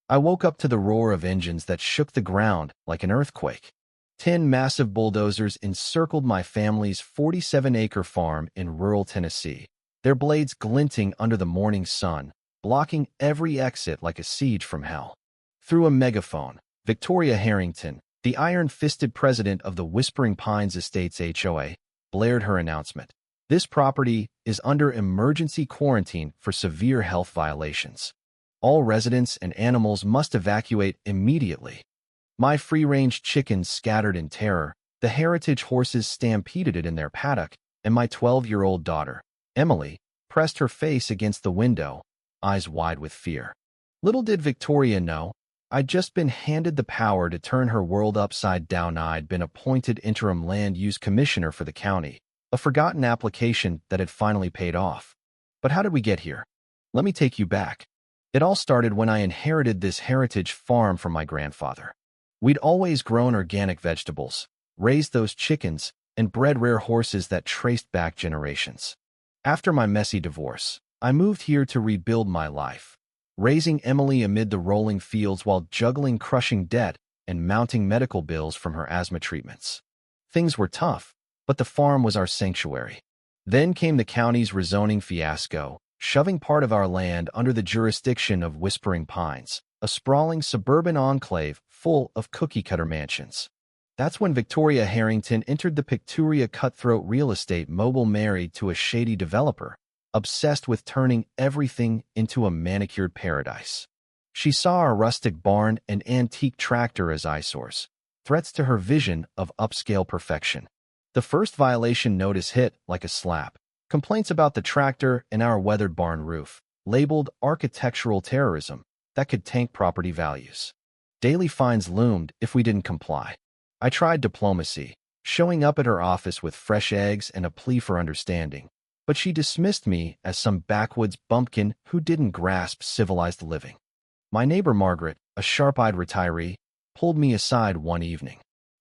I woke up to the roar of engines that shook the ground like an earthquake. 10 massive bulldozers encircled my family's 47-acre farm in rural Tennessee, their blades glinting under the morning sun, blocking every exit like a siege from hell. Through a megaphone, Victoria Harrington, the iron-fisted president of the Whispering Pines Estates HOA, blared her announcement. This property is under emergency quarantine for severe health violations. All residents and animals must evacuate immediately. My free-range chickens scattered in terror, the heritage horses stampeded in their paddock, and my 12-year-old daughter, Emily, pressed her face against the window, eyes wide with fear. Little did Victoria know, I'd just been handed the power to turn her world upside down. I'd been appointed interim land use commissioner for the county, a forgotten application that had finally paid off. But how did we get here? Let me take you back. It all started when I inherited this heritage farm from my grandfather. We'd always grown organic vegetables, raised those chickens, and bred rare horses that traced back generations. After my messy divorce, I moved here to rebuild my life, raising Emily amid the rolling fields while juggling crushing debt and mounting medical bills from her asthma treatments. Things were tough, but the farm was our sanctuary. Then came the county's rezoning fiasco, shoving part of our land under the jurisdiction of Whispering Pines, a sprawling suburban enclave full of cookie-cutter mansions. That's when Victoria Harrington entered the Picturia cutthroat real estate mogul married to a shady developer, obsessed with turning everything into a manicured paradise. She saw our rustic barn and antique tractor as eyesores, threats to her vision of upscale perfection. The first violation notice hit like a slap. Complaints about the tractor and our weathered barn roof, labeled architectural terrorism, that could tank property values. Daily fines loomed if we didn't comply. I tried diplomacy, showing up at her office with fresh eggs and a plea for understanding, but she dismissed me as some backwoods bumpkin who didn't grasp civilized living. My neighbor Margaret, a sharp-eyed retiree, pulled me aside one evening.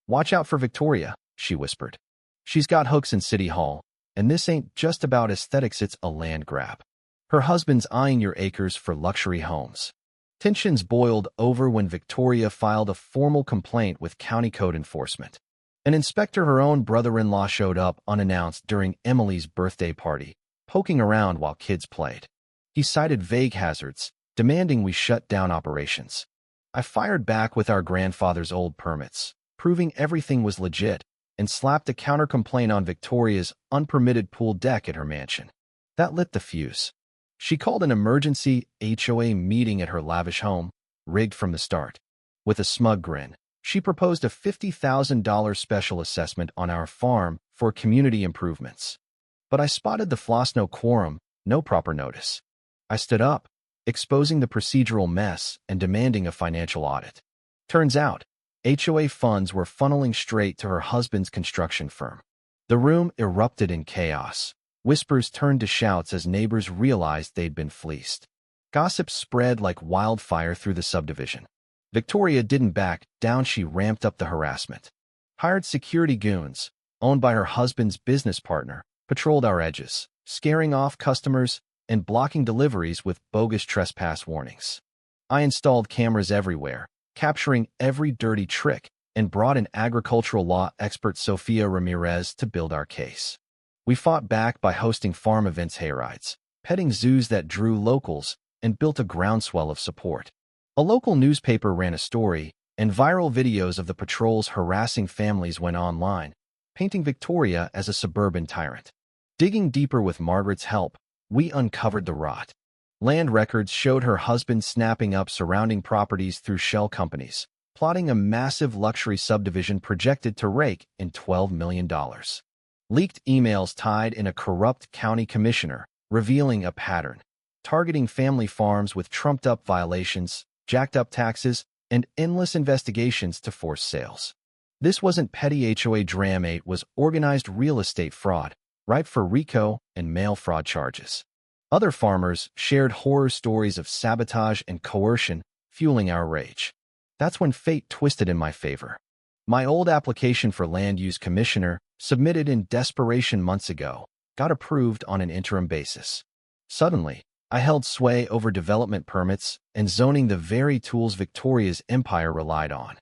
"Watch out for Victoria," she whispered. "She's got hooks in City Hall, and this ain't just about aesthetics, it's a land grab. Her husband's eyeing your acres for luxury homes." Tensions boiled over when Victoria filed a formal complaint with county code enforcement. An inspector, her own brother-in-law, showed up unannounced during Emily's birthday party, poking around while kids played. He cited vague hazards, demanding we shut down operations. I fired back with our grandfather's old permits, proving everything was legit, and slapped a counter-complaint on Victoria's unpermitted pool deck at her mansion. That lit the fuse. She called an emergency HOA meeting at her lavish home, rigged from the start. With a smug grin, she proposed a $50,000 special assessment on our farm for community improvements. But I spotted the floss: no quorum, no proper notice. I stood up, exposing the procedural mess and demanding a financial audit. Turns out, HOA funds were funneling straight to her husband's construction firm. The room erupted in chaos. Whispers turned to shouts as neighbors realized they'd been fleeced. Gossip spread like wildfire through the subdivision. Victoria didn't back down. She ramped up the harassment. Hired security goons, owned by her husband's business partner, patrolled our edges, scaring off customers and blocking deliveries with bogus trespass warnings. I installed cameras everywhere, capturing every dirty trick, and brought in agricultural law expert Sofia Ramirez to build our case. We fought back by hosting farm events, hayrides, petting zoos that drew locals, and built a groundswell of support. A local newspaper ran a story, and viral videos of the patrols harassing families went online, painting Victoria as a suburban tyrant. Digging deeper with Margaret's help, we uncovered the rot. Land records showed her husband snapping up surrounding properties through shell companies, plotting a massive luxury subdivision projected to rake in $12 million. Leaked emails tied in a corrupt county commissioner, revealing a pattern, targeting family farms with trumped-up violations, jacked-up taxes, and endless investigations to force sales. This wasn't petty HOA drama, it was organized real estate fraud, ripe for RICO and mail fraud charges. Other farmers shared horror stories of sabotage and coercion, fueling our rage. That's when fate twisted in my favor. My old application for land use commissioner, submitted in desperation months ago, got approved on an interim basis. Suddenly, I held sway over development permits and zoning, the very tools Victoria's empire relied on.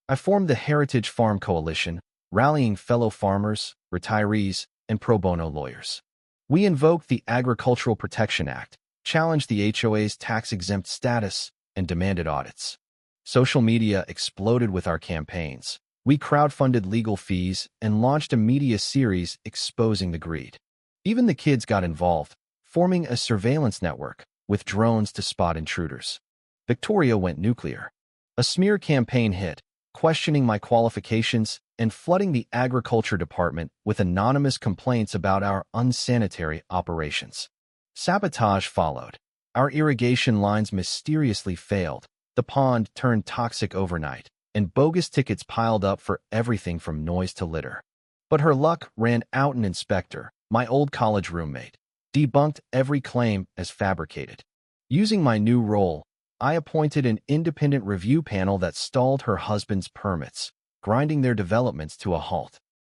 I formed the Heritage Farm Coalition, rallying fellow farmers, retirees, and pro bono lawyers. We invoked the Agricultural Protection Act, challenged the HOA's tax-exempt status, and demanded audits. Social media exploded with our campaigns. We crowdfunded legal fees and launched a media series exposing the greed. Even the kids got involved, forming a surveillance network with drones to spot intruders. Victoria went nuclear. A smear campaign hit, questioning my qualifications and flooding the agriculture department with anonymous complaints about our unsanitary operations. Sabotage followed. Our irrigation lines mysteriously failed, the pond turned toxic overnight, and bogus tickets piled up for everything from noise to litter. But her luck ran out. An inspector, my old college roommate, debunked every claim as fabricated. Using my new role, I appointed an independent review panel that stalled her husband's permits, grinding their developments to a halt.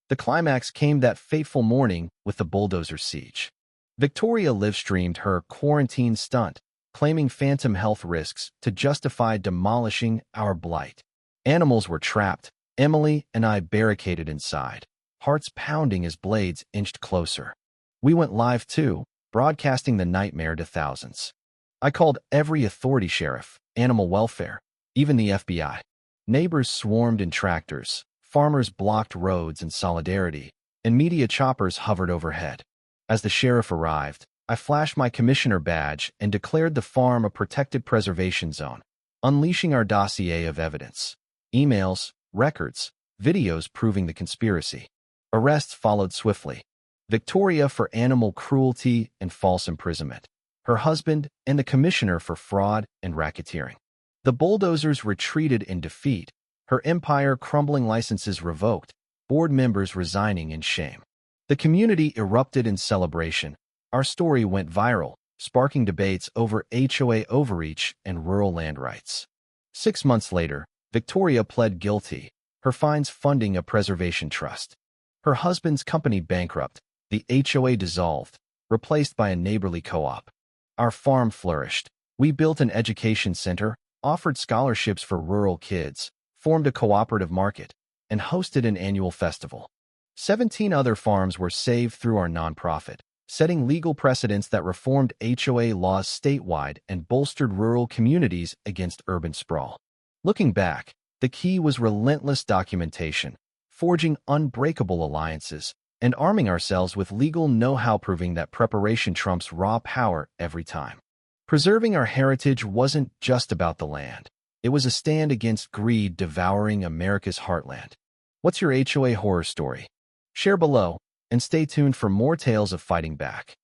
The climax came that fateful morning with the bulldozer siege. Victoria live-streamed her quarantine stunt, claiming phantom health risks to justify demolishing our blight. Animals were trapped. Emily and I barricaded inside, hearts pounding as blades inched closer. We went live too, broadcasting the nightmare to thousands. I called every authority: sheriff, animal welfare, even the FBI. Neighbors swarmed in tractors, farmers blocked roads in solidarity, and media choppers hovered overhead. As the sheriff arrived, I flashed my commissioner badge and declared the farm a protected preservation zone, unleashing our dossier of evidence. Emails, records, videos proving the conspiracy. Arrests followed swiftly. Victoria for animal cruelty and false imprisonment. Her husband and the commissioner for fraud and racketeering. The bulldozers retreated in defeat, her empire crumbling, licenses revoked, board members resigning in shame. The community erupted in celebration. Our story went viral, sparking debates over HOA overreach and rural land rights. 6 months later, Victoria pled guilty, her fines funding a preservation trust. Her husband's company bankrupt, the HOA dissolved, replaced by a neighborly co-op. Our farm flourished. We built an education center, offered scholarships for rural kids, formed a cooperative market, and hosted an annual festival. 17 other farms were saved through our nonprofit, setting legal precedents that reformed HOA laws statewide and bolstered rural communities against urban sprawl. Looking back, the key was relentless documentation, forging unbreakable alliances, and arming ourselves with legal know-how, proving that preparation trumps raw power every time. Preserving our heritage wasn't just about the land. It was a stand against greed devouring America's heartland. What's your HOA horror story? Share below, and stay tuned for more tales of fighting back.